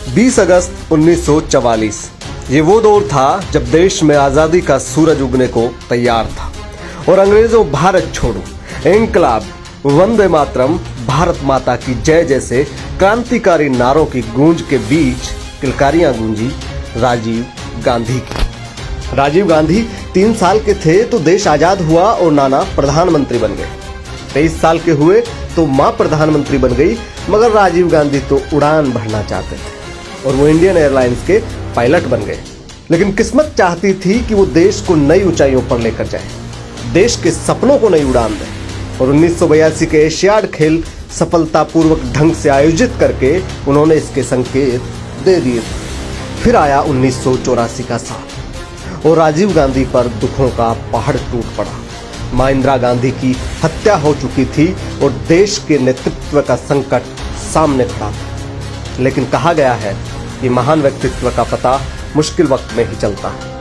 20 अगस्त 1944 ये वो दौर था जब देश में आजादी का सूरज उगने को तैयार था और अंग्रेजों भारत छोड़ो, इंकलाब, वंदे मातरम, भारत माता की जय जैसे क्रांतिकारी नारों की गूंज के बीच किलकारियां गूंजी राजीव गांधी की। राजीव गांधी 3 साल के थे तो देश आजाद हुआ और नाना प्रधानमंत्री बन गए। 23 साल के हुए तो मां प्रधानमंत्री बन गई, मगर राजीव गांधी तो उड़ान भरना चाहते थे और वो इंडियन एयरलाइंस के पायलट बन गए। लेकिन किस्मत चाहती थी कि वो देश को नई ऊंचाइयों पर लेकर जाए, देश के सपनों को नई उड़ान दे। और 1982 के एशियाड खेल सफलतापूर्वक ढंग से आयोजित करके उन्होंने इसके संकेत दे दिए थे। फिर आया 1984 का साल और राजीव गांधी पर दुखों का पहाड़ टूट पड़ा। मां इंदिरा गांधी की हत्या हो चुकी थी और देश के नेतृत्व का संकट सामने खड़ा था। लेकिन कहा गया है कि महान व्यक्तित्व का पता मुश्किल वक्त में ही चलता है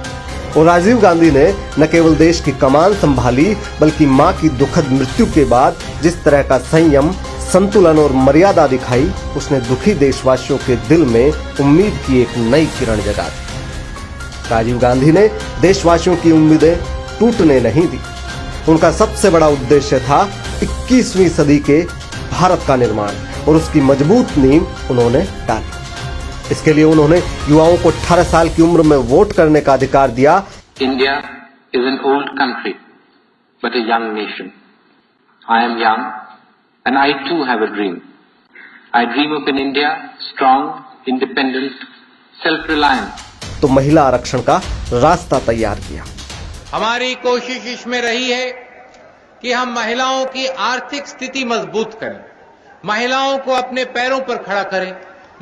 और राजीव गांधी ने न केवल देश की कमान संभाली बल्कि मां की दुखद मृत्यु के बाद जिस तरह का संयम, संतुलन और मर्यादा दिखाई, उसने दुखी देशवासियों के दिल में उम्मीद की एक नई किरण जगा दी। राजीव गांधी ने देशवासियों की उम्मीदें टूटने नहीं दी। उनका सबसे बड़ा उद्देश्य था 21वीं सदी के भारत का निर्माण और उसकी मजबूत नींव उन्होंने डाली। इसके लिए उन्होंने युवाओं को 18 साल की उम्र में वोट करने का अधिकार दिया। India is an old country, but a young nation. I am young, and I too have a dream. I dream of an India strong, independent, self-reliant. तो महिला आरक्षण का रास्ता तैयार किया। हमारी कोशिश इसमें रही है कि हम महिलाओं की आर्थिक स्थिति मजबूत करें, महिलाओं को अपने पैरों पर खड़ा करें,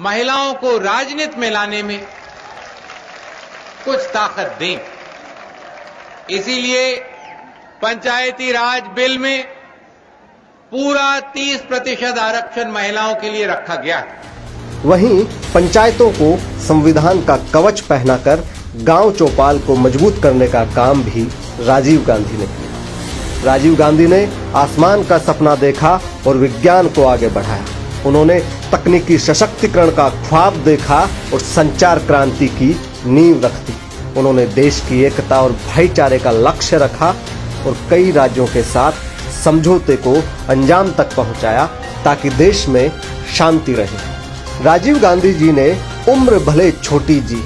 महिलाओं को राजनीति में लाने में कुछ ताकत दें। इसीलिए पंचायती राज बिल में पूरा 30% आरक्षण महिलाओं के लिए रखा गया है। वहीं पंचायतों को संविधान का कवच पहनाकर गांव चौपाल को मजबूत करने का काम भी राजीव गांधी ने किया। राजीव गांधी ने आसमान का सपना देखा और विज्ञान को आगे बढ़ाया। उन्होंने तकनीकी सशक्तिकरण का ख्वाब देखा और संचार क्रांति की नींव रख दी। उन्होंने देश की एकता और भाईचारे का लक्ष्य रखा और कई राज्यों के साथ समझौते को अंजाम तक पहुंचाया ताकि देश में शांति रहे। राजीव गांधी जी ने उम्र भले छोटी जी,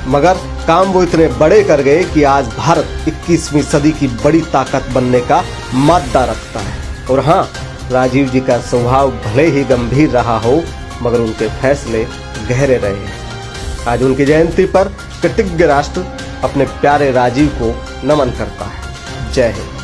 मगर काम वो इतने बड़े कर गए कि आज भारत 21वीं सदी की बड़ी ताकत बनने का मादा रखता है। और हाँ, राजीव जी का स्वभाव भले ही गंभीर रहा हो, मगर उनके फैसले गहरे रहे हैं। आज उनकी जयंती पर कृतज्ञ राष्ट्र अपने प्यारे राजीव को नमन करता है। जय हिंद।